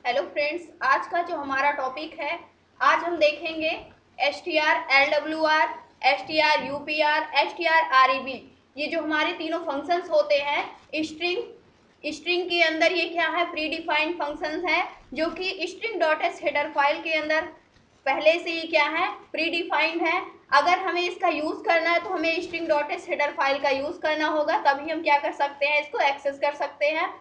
Hello friends, आज का जो हमारा टॉपिक है, आज हम देखेंगे S T R L W R, S T R U P R, S T R R E V. ये जो हमारे तीनों फंक्शंस होते हैं स्ट्रिंग के अंदर, ये क्या है, प्री डिफाइंड फंक्शंस हैं जो कि string dot S header file के अंदर पहले से ही क्या है, प्री डिफाइंड है। अगर हमें इसका यूज करना है तो हमें string dot S header file का यूज करना होगा, तभी हम क्या कर सकते हैं, इसको एक्सेस कर सकते हैं।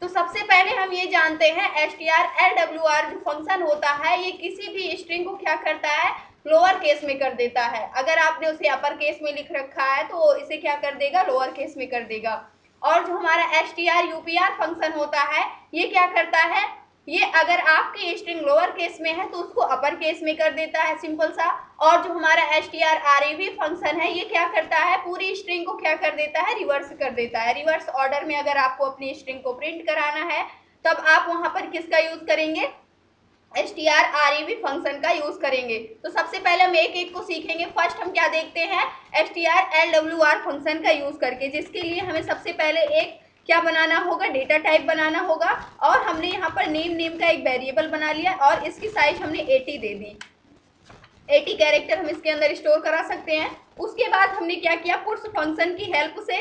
तो सबसे पहले हम ये जानते हैं S T R L W are जो फंक्शन होता है, ये किसी भी स्ट्रिंग को क्या करता है, लोअर केस में कर देता है। अगर आपने उसे अपर केस में लिख रखा है तो इसे क्या कर देगा, लोअर केस में कर देगा। और जो हमारा S T R U P are function होता है, ये क्या करता है, ये अगर आपकी स्ट्रिंग लोअर केस में है तो उसको अपर केस में कर देता है, सिंपल सा। और जो हमारा S T R R E V function है, ये क्या करता है, पूरी स्ट्रिंग को क्या कर देता है, रिवर्स कर देता है। रिवर्स ऑर्डर में अगर आपको अपनी स्ट्रिंग को प्रिंट कराना है तब आप वहां पर किसका यूज करेंगे, S T R R E V function का यूज करेंगे। तो सबसे पहले हम एक एक को सीखेंगे। फर्स्ट हम क्या देखते हैं, S T R L W are function का यूज करके, जिसके लिए हमें सबसे पहले एक क्या बनाना होगा, डेटा टाइप बनाना होगा। और हमने यहाँ पर नेम का एक वेरिएबल बना लिया और इसकी साइज हमने 80 दे दी। 80 कैरेक्टर हम इसके अंदर स्टोर करा सकते हैं। उसके बाद हमने क्या किया, पुट्स फंक्शन की हेल्प से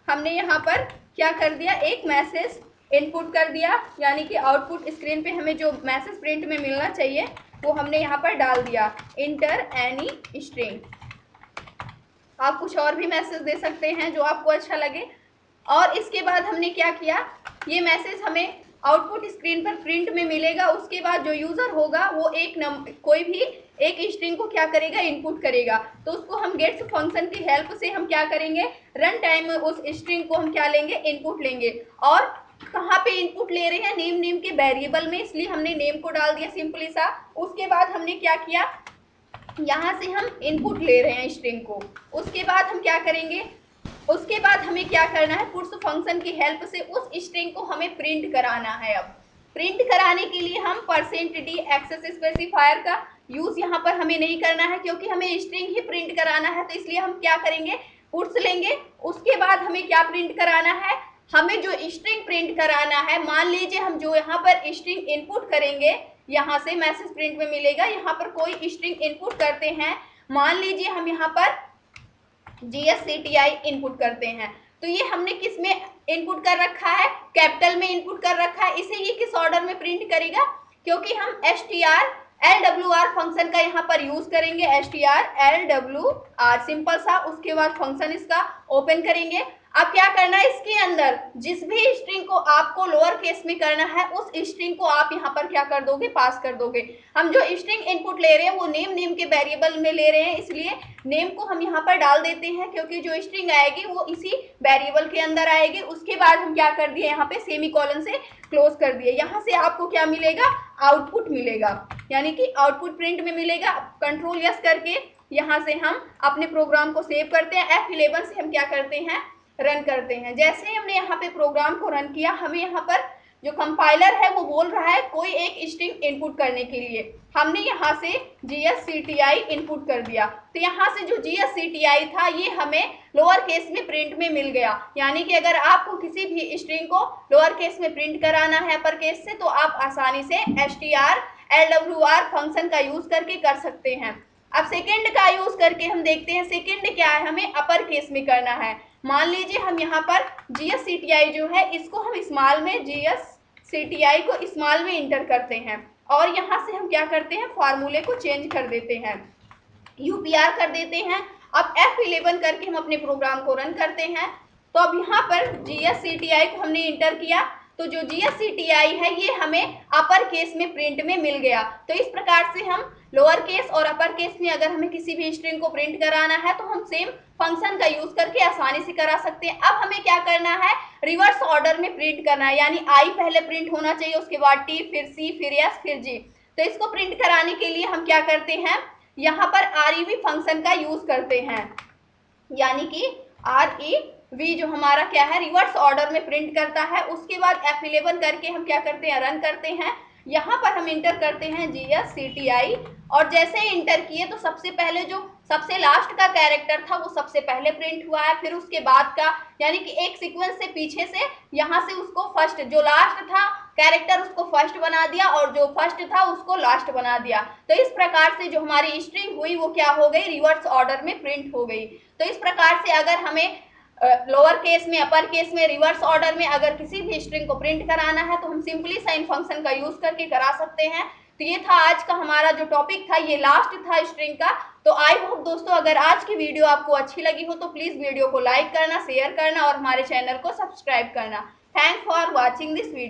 हमने यहाँ पर क्या कर दिया, एक मैसेज इनपुट कर दिया, यानी कि आउटपुट स्क्रीन पे हमें जो मैसेज प्रिंट में मिलना चाहिए वो हमने यहाँ पर डाल दिया, इंटर एनी स्ट्रिंग। आप कुछ और भी मैसेज दे सकते हैं जो आपको अच्छा लगे। और इसके बाद हमने क्या किया, ये मैसेज हमें आउटपुट स्क्रीन पर प्रिंट में मिलेगा। उसके बाद जो यूजर होगा वो कोई भी एक स्ट्रिंग को क्या करेगा, इनपुट करेगा। तो उसको हम गेट्स फंक्शन की हेल्प से हम क्या करेंगे, रन टाइम में उस स्ट्रिंग को हम क्या लेंगे, इनपुट लेंगे। और कहाँ पे इनपुट ले रहे हैं, नेम के वेरिएबल में, इसलिए हमने नेम को डाल दिया सिंपली सा। उसके बाद हमने क्या किया, यहाँ से हम इनपुट ले रहे हैं स्ट्रिंग को। उसके बाद हम क्या करेंगे, उसके बाद हमें क्या करना है, पुट्स फंक्शन की हेल्प से उस स्ट्रिंग को हमें प्रिंट कराना है। अब प्रिंट कराने के लिए हम %d एक्सेस स्पेसिफायर का यूज यहाँ पर हमें नहीं करना है, क्योंकि हमें स्ट्रिंग ही प्रिंट कराना है। तो इसलिए हम क्या करेंगे, पुट्स लेंगे। उसके बाद हमें क्या प्रिंट कराना है, हमें जो स्ट्रिंग प्रिंट कराना है, मान लीजिए हम जो यहाँ पर स्ट्रिंग इनपुट करेंगे, यहाँ से मैसेज प्रिंट में मिलेगा, यहाँ पर कोई स्ट्रिंग इनपुट करते हैं, मान लीजिए हम यहाँ पर GSCTI इनपुट करते हैं। तो ये हमने किस में इनपुट कर रखा है, कैपिटल में इनपुट कर रखा है। इसे ये किस ऑर्डर में प्रिंट करेगा, क्योंकि हम STR LWR फंक्शन का यहाँ पर यूज करेंगे, STR LWR सिंपल सा। उसके बाद फंक्शन इसका ओपन करेंगे। अब क्या करना है, इसके अंदर जिस भी स्ट्रिंग को आपको लोअर केस में करना है, उस स्ट्रिंग को आप यहाँ पर क्या कर दोगे, पास कर दोगे। हम जो स्ट्रिंग इनपुट ले रहे हैं वो नेम के वेरिएबल में ले रहे हैं, इसलिए नेम को हम यहाँ पर डाल देते हैं, क्योंकि जो स्ट्रिंग आएगी वो इसी वेरिएबल के अंदर आएगी। उसके बाद हम क्या कर दिए, यहाँ पे सेमीकोलन से क्लोज कर दिए। यहाँ से आपको क्या मिलेगा, आउटपुट मिलेगा, यानी कि आउटपुट प्रिंट में मिलेगा। कंट्रोल यस करके यहाँ से हम अपने प्रोग्राम को सेव करते हैं। F11 से हम क्या करते हैं, रन करते हैं। जैसे ही हमने यहाँ पे प्रोग्राम को रन किया, हमें यहाँ पर जो कंपाइलर है वो बोल रहा है कोई एक स्ट्रिंग इनपुट करने के लिए। हमने यहाँ से GSCTI इनपुट कर दिया। तो यहाँ से जो GSCTI था ये हमें लोअर केस में प्रिंट में मिल गया। यानी कि अगर आपको किसी भी स्ट्रिंग को लोअर केस में प्रिंट कराना है अपर केस से, तो आप आसानी से STR LWR फंक्शन का यूज करके कर सकते हैं। अब सेकेंड का यूज करके हम देखते हैं, सेकेंड क्या है, हमें अपर केस में करना है। मान लीजिए हम यहाँ पर GSCTI जो है इसको हम स्मॉल में, GSCTI को स्मॉल में इंटर करते हैं और यहाँ से हम क्या करते हैं, फार्मूले को चेंज कर देते हैं, UPR कर देते हैं। अब F11 करके हम अपने प्रोग्राम को रन करते हैं। तो अब यहाँ पर GSCTI को हमने इंटर किया, तो जो GSCTI है ये हमें अपर केस में प्रिंट में मिल गया। तो इस प्रकार से हम लोअर केस और अपर केस में अगर हमें किसी भी स्ट्रिंग को प्रिंट कराना है तो हम सेम फंक्शन का यूज करके आसानी से करा सकते हैं। अब हमें क्या करना है, रिवर्स ऑर्डर में प्रिंट करना है, यानी I पहले प्रिंट होना चाहिए, उसके बाद T, फिर C, फिर S, फिर G। तो इसको प्रिंट कराने के लिए हम क्या करते हैं, यहाँ पर REV फंक्शन का यूज करते हैं, यानी कि REV जो हमारा क्या है, रिवर्स ऑर्डर में प्रिंट करता है। उसके बाद F11 करके हम क्या करते हैं, रन करते हैं। यहाँ पर हम इंटर करते हैं GSCTI, और जैसे ही इंटर किए तो सबसे पहले जो सबसे लास्ट का कैरेक्टर था वो सबसे पहले प्रिंट हुआ है, फिर उसके बाद का, यानी कि एक सीक्वेंस से पीछे से यहाँ से उसको फर्स्ट, जो लास्ट था कैरेक्टर उसको फर्स्ट बना दिया और जो फर्स्ट था उसको लास्ट बना दिया। तो इस प्रकार से जो हमारी स्ट्रिंग हुई वो क्या हो गई, रिवर्स ऑर्डर में प्रिंट हो गई। तो इस प्रकार से अगर हमें लोअर केस में, अपर केस में, रिवर्स ऑर्डर में अगर किसी भी स्ट्रिंग को प्रिंट कराना है तो हम सिंपली साइन फंक्शन का यूज करके करा सकते हैं। तो ये था आज का हमारा जो टॉपिक था, ये लास्ट था स्ट्रिंग का। तो आई होप दोस्तों अगर आज की वीडियो आपको अच्छी लगी हो तो प्लीज वीडियो को लाइक करना, शेयर करना और हमारे चैनल को सब्सक्राइब करना। Thanks for watching this video.